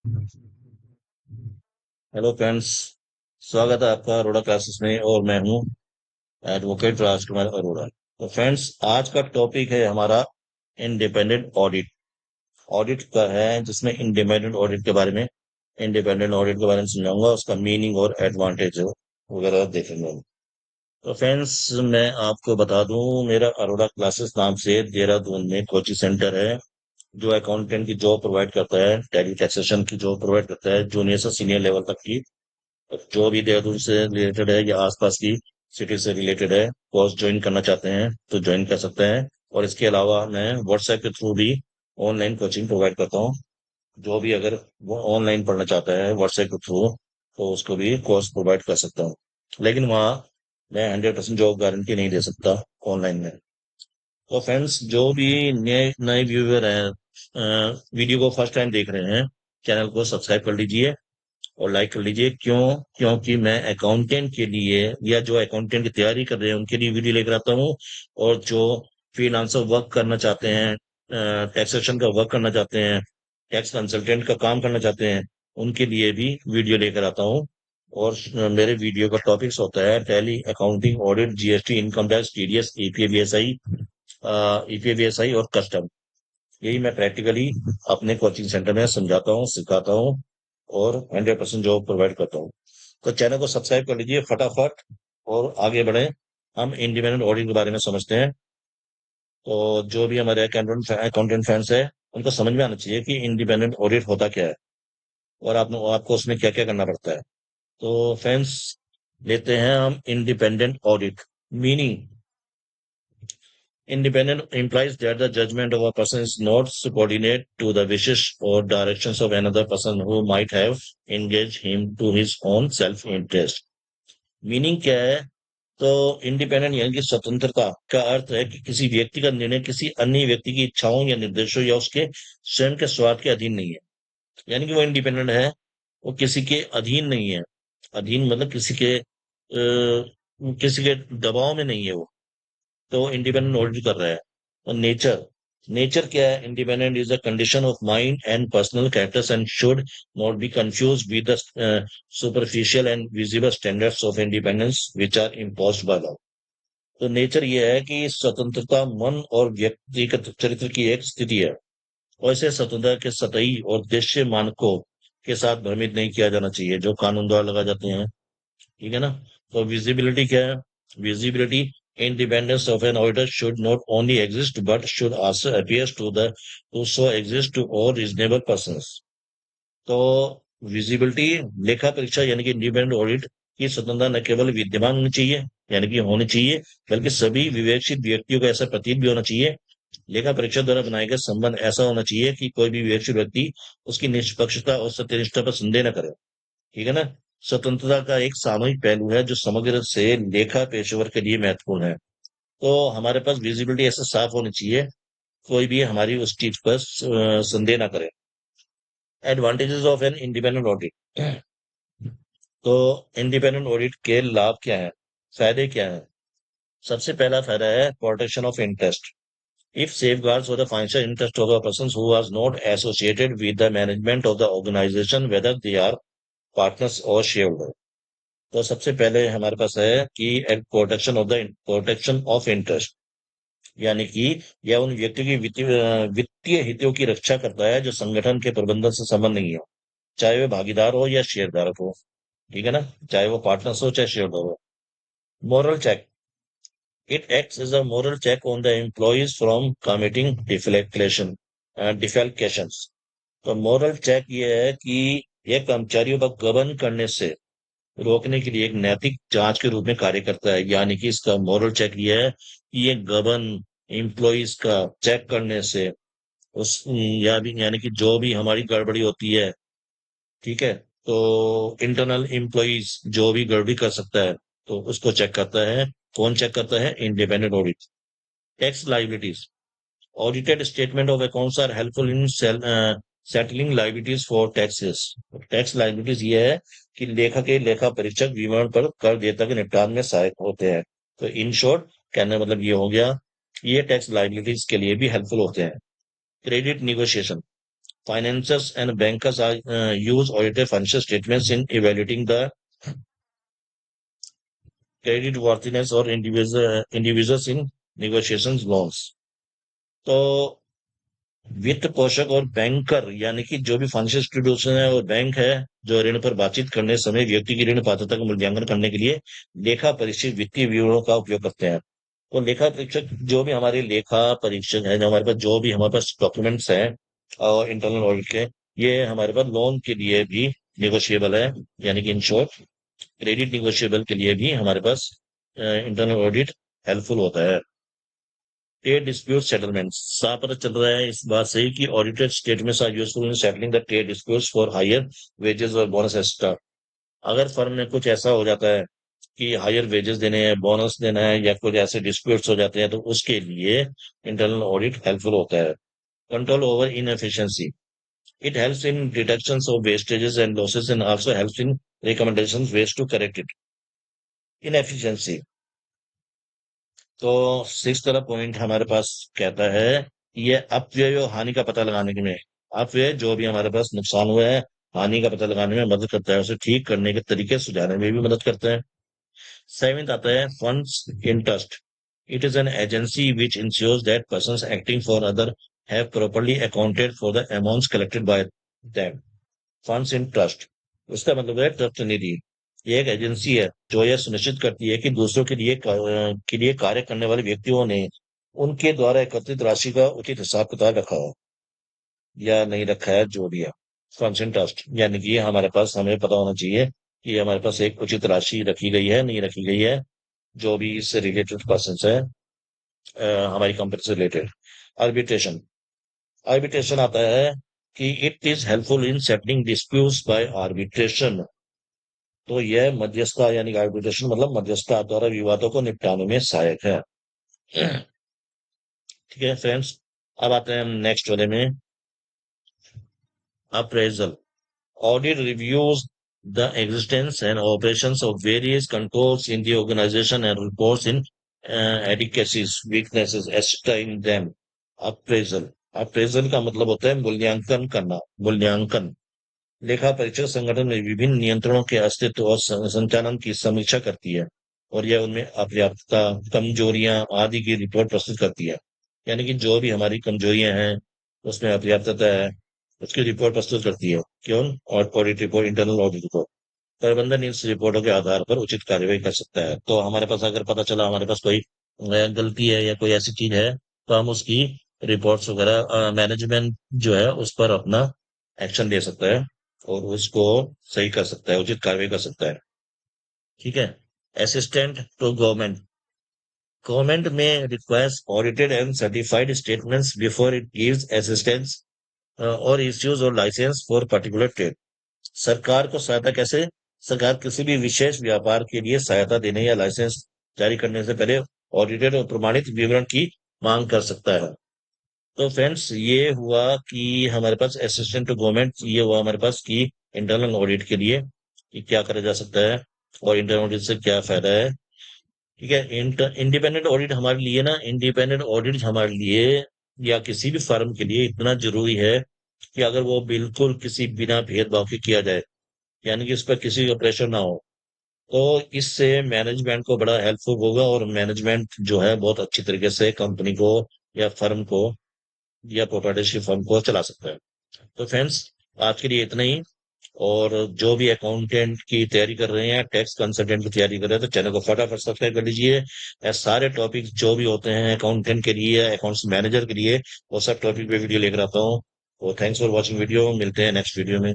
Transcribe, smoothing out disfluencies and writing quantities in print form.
Hello friends. स्वागत है आपका अरोड़ा क्लासेस में और मैं हूं एडवोकेट राजकुमार अरोड़ा। तो फ्रेंड्स, आज का टॉपिक है हमारा इंडिपेंडेंट ऑडिट। ऑडिट का है जिसमें इंडिपेंडेंट ऑडिट के बारे में समझाऊंगा, उसका मीनिंग और एडवांटेज वगैरह देखेंगे हम। तो फ्रेंड्स, मैं आपको बता दूं, मेरा अरोड़ा क्लासेस नाम से देहरादून में कोचिंग सेंटर है जो अकाउंटेंट की जॉब प्रोवाइड करता है, टैली टैक्सेशन की जॉब प्रोवाइड करता है, जूनियर से सीनियर लेवल तक की। जो भी देहरादून से रिलेटेड है या आसपास की सिटी से रिलेटेड है, कोर्स ज्वाइन करना चाहते हैं तो ज्वाइन कर सकते हैं। और इसके अलावा मैं व्हाट्सएप के थ्रू भी ऑनलाइन कोचिंग प्रोवाइड करता हूँ। जो भी अगर वो ऑनलाइन पढ़ना चाहता है व्हाट्सएप के थ्रू, तो उसको भी कोर्स प्रोवाइड कर सकता हूँ। लेकिन वहाँ मैं 100% जॉब गारंटी नहीं दे सकता ऑनलाइन में। तो फ्रेंड्स, जो भी नए नए व्यूअर हैं, वीडियो को फर्स्ट टाइम देख रहे हैं, चैनल को सब्सक्राइब कर लीजिए और लाइक कर लीजिए। क्यों? क्योंकि मैं अकाउंटेंट के लिए या जो अकाउंटेंट की तैयारी कर रहे हैं उनके लिए वीडियो लेकर आता हूँ। और जो फ्रीलांसर वर्क करना चाहते हैं, टैक्सेशन का वर्क करना चाहते हैं, टैक्स कंसल्टेंट का काम करना चाहते हैं, उनके लिए भी वीडियो लेकर आता हूँ। और मेरे वीडियो का टॉपिक्स होता है Tally, accounting, audit, GST, income tax, TDS, EPF ESI, EPF ESI और कस्टम। यही मैं प्रैक्टिकली अपने कोचिंग सेंटर में समझाता हूँ, सिखाता हूँ और 100% जॉब प्रोवाइड करता हूँ। तो चैनल को सब्सक्राइब कर लीजिए फटाफट और आगे बढ़े। हम इंडिपेंडेंट ऑडिट के बारे में समझते हैं। तो जो भी हमारे अकाउंटेंट फैंस है, उनको समझ में आना चाहिए कि इंडिपेंडेंट ऑडिट होता क्या है और आपको उसमें क्या क्या करना पड़ता है। तो फ्रेंड्स, लेते हैं हम independent audit meaning. Independent implies that the judgment of a person is not subordinate to the wishes or directions of another person who might have engaged him to his own self-interest. Meaning क्या है? तो independent यानी कि स्वतंत्रता का अर्थ है कि किसी व्यक्ति का निर्णय किसी अन्य व्यक्ति की इच्छाओं या निर्देशों या उसके स्वयं के स्वार्थ के अधीन नहीं है। यानी कि वो इंडिपेंडेंट है, वो किसी के अधीन नहीं है। अधीन मतलब किसी के दबाव में नहीं है वो। तो इंडिपेंडेंट ऑडिट कर रहा है। और नेचर, नेचर क्या है? Independent is a condition of mind and personal characters and should not be confuse with the superficial and visible standards of independence which are imposed by law. तो nature ये है कि स्वतंत्रता मन और व्यक्तिगत चरित्र की एक स्थिति है, और इसे स्वतंत्रता के सतही और देशीय मानकों के साथ भ्रमित नहीं किया जाना चाहिए जो कानून द्वारा लगाए जाते हैं। ठीक है ना? तो विजिबिलिटी क्या है? Visibility, independence of an auditor should not only exist but should also appear to so exist to all reasonable persons. तो विजिबिलिटी, लेखा परीक्षा यानी कि इंडिपेंडेंट ऑडिट की स्वतंत्रता न केवल विद्यमान होनी चाहिए यानी कि होनी चाहिए, बल्कि सभी विवेकशील व्यक्तियों को ऐसा प्रतीत भी होना चाहिए। लेखा परीक्षा द्वारा बनाए गए संबंध ऐसा होना चाहिए कि कोई भी विवेकशील व्यक्ति उसकी निष्पक्षता और सत्यनिष्ठा पर संदेह न करे। ठीक है ना? स्वतंत्रता का एक सामूहिक पहलू है जो समग्र से लेखा पेशेवर के लिए महत्वपूर्ण है। तो हमारे पास विजिबिलिटी ऐसे साफ होनी चाहिए, कोई भी हमारी उस चीज पर संदेह ना करे। Advantages of an independent audit. तो इंडिपेंडेंट ऑडिट के लाभ क्या है, फायदे क्या है? सबसे पहला फायदा है protection of interest. If safeguards for the financial interest of the persons who was not associated with the management of the organization, whether they are partners or shareholder। तो सबसे पहले हमारे पास है कि प्रोटेक्शन ऑफ इंटरेस्ट, यानी कि यह उन व्यक्तियों की वित्तीय हितों की रक्षा करता है जो संगठन के प्रबंधन से संबंध नहीं हो, चाहे वे भागीदार हो या शेयरधारक हो। ठीक है ना? चाहे वो पार्टनर्स हो चाहे शेयर हो। Moral check, it acts as a moral check on the employees from committing defections. तो मोरल चेक ये है कि यह कर्मचारियों पर गबन करने से रोकने के लिए एक नैतिक जांच के रूप में कार्य करता है। यानी कि इसका मोरल चेक ये है कि ये गबन एम्प्लॉइज का चेक करने से उस या भी यानी कि जो भी हमारी गड़बड़ी होती है, ठीक है, तो इंटरनल एम्प्लॉइज जो भी गड़बड़ी कर सकता है तो उसको चेक करता है। कौन चेक करता है? Independent audit. Tax liabilities, audited statement of accounts are helpful in settling liabilities for taxes. Tax liabilities ये है कि लेखा परीक्षक विवरण पर कर देयता के निपटान में सहायक होते हैं। तो इन शॉर्ट कहने का मतलब ये हो गया, ये टैक्स लाइबिलिटीज के लिए भी हेल्पफुल होते हैं। Credit negotiation, Financiers and bankers are use audited financial statements in evaluating the credit worthiness or individuals in negotiations loans. तो वित्त पोषक और बैंकर यानी कि जो भी फाइनेंशियल इंस्टीट्यूशन है और बैंक है, जो ऋण पर बातचीत करने समय व्यक्ति की ऋण पात्रता का मूल्यांकन करने के लिए लेखा परीक्षित वित्तीय विवरणों का उपयोग करते हैं। तो लेखा परीक्षक जो भी हमारे लेखा परीक्षक है, जो हमारे पास जो भी हमारे पास डॉक्यूमेंट्स हैं और इंटरनल ऑडिट के, ये हमारे पास लोन के लिए भी निगोशिएबल है, यानी कि इन शॉर्ट क्रेडिट निगोशिएबल के लिए भी हमारे पास इंटरनल ऑडिट हेल्पफुल होता है। ट्रेड डिस्प्यूट सेटलमेंट साफ पता चल रहा है इस बात से ही कि audited statements are useful in settling the trade disputes for higher wages और बोनस एक्स्ट्रा। अगर फर्म में कुछ ऐसा हो जाता है कि हायर वेजेस देने हैं, बोनस देना है, या कुछ ऐसे डिस्प्यूट्स हो जाते हैं, तो उसके लिए इंटरनल ऑडिट हेल्पफुल होता है। Control over inefficiency, it helps in detection of wastages and losses and also helps in recommendations ways to correct it. Inefficiency, तो सिक्स वाला पॉइंट हमारे पास कहता है ये अपव्यय और हानि का पता लगाने के में, अपव्यय जो भी हमारे पास नुकसान हुआ है, हानि का पता लगाने में मदद करता है, उसे ठीक करने के तरीके सुझाने में भी मदद करता है। सेवेंथ आता है funds in trust, it is an agency which ensures that persons acting for other have properly accounted for the amounts collected by them. Funds in trust, उसका मतलब है ट्रस्ट निधि। ये एक एजेंसी है जो यह सुनिश्चित करती है कि दूसरों के लिए कार्य करने वाले व्यक्तियों ने उनके द्वारा एकत्रित राशि का उचित हिसाब किताब रखा हो या नहीं रखा है, जो भी है। फंड्स इन ट्रस्ट यानी कि हमारे पास, हमें पता होना चाहिए कि हमारे पास एक उचित राशि रखी गई है, नहीं रखी गई है, जो भी इससे रिलेटेड पर्सन है, हमारी कंपनी से रिलेटेड। आर्बिट्रेशन, आर्बिट्रेशन आता है कि it is helpful in settling disputes by arbitration. तो यह मध्यस्थता यानी आर्बिट्रेशन मतलब मध्यस्थता द्वारा विवादों को निपटाने में सहायक है। ठीक है फ्रेंड्स, अब आते हैं हम नेक्स्ट वाले में, appraisal. Audit reviews the existence and operations of various controls in the organization and reports in adequacies, weaknesses, etc. in them. Appraisal, appraisal का मतलब होता है मूल्यांकन करना, मूल्यांकन। लेखा परीक्षक संगठन में विभिन्न नियंत्रणों के अस्तित्व और संचालन की समीक्षा करती है और यह उनमें अपर्याप्तता, कमजोरियां आदि की रिपोर्ट प्रस्तुत करती है। यानी कि जो भी हमारी कमजोरियां हैं, उसमें अपर्याप्तता है, उसकी रिपोर्ट प्रस्तुत करती है। क्यों? और audit report, internal audit report. प्रबंधन इस रिपोर्टों के आधार पर उचित कार्यवाही कर सकता है। तो हमारे पास अगर पता चला हमारे पास कोई गलती है या कोई ऐसी चीज है, तो हम उसकी रिपोर्ट्स वगैरह मैनेजमेंट जो है उस पर अपना एक्शन ले सकता है और उसको सही कर सकता है, उचित कार्रवाई कर सकता है। ठीक है। असिस्टेंट टू गवर्नमेंट, गवर्नमेंट में requires audited and certified statements before it gives assistance और इश्यूज और लाइसेंस फॉर पर्टिकुलर ट्रेड। सरकार को सहायता कैसे? सरकार किसी भी विशेष व्यापार के लिए सहायता देने या लाइसेंस जारी करने से पहले ऑडिटेड और प्रमाणित विवरण की मांग कर सकता है। तो फ्रेंड्स, ये हुआ कि हमारे पास असिस्टेंट टू गवर्नमेंट, ये हुआ हमारे पास कि इंटरनल ऑडिट के लिए कि क्या करा जा सकता है और इंटरनल ऑडिट से क्या फायदा है। ठीक है। इंडिपेंडेंट ऑडिट हमारे लिए ना, इंडिपेंडेंट ऑडिट हमारे लिए या किसी भी फर्म के लिए इतना जरूरी है कि अगर वो बिल्कुल किसी बिना भेदभाव के किया जाए, यानी कि इस पर किसी का प्रेशर ना हो, तो इससे मैनेजमेंट को बड़ा हेल्पफुल होगा और मैनेजमेंट जो है बहुत अच्छी तरीके से कंपनी को या फर्म को या प्रोप्राइटरशिप फर्म को चला सकता है। तो फ्रेंड्स, आज के लिए इतना ही। और जो भी अकाउंटेंट की तैयारी कर रहे हैं, टैक्स कंसल्टेंट की तैयारी कर रहे हैं, तो चैनल को फटाफट सब्सक्राइब कर लीजिए। सारे टॉपिक जो भी होते हैं अकाउंटेंट के लिए, अकाउंट्स मैनेजर के लिए, वो सब टॉपिक पे वीडियो लेकर आता हूँ। तो थैंक्स फॉर वॉचिंग वीडियो, मिलते हैं नेक्स्ट वीडियो में।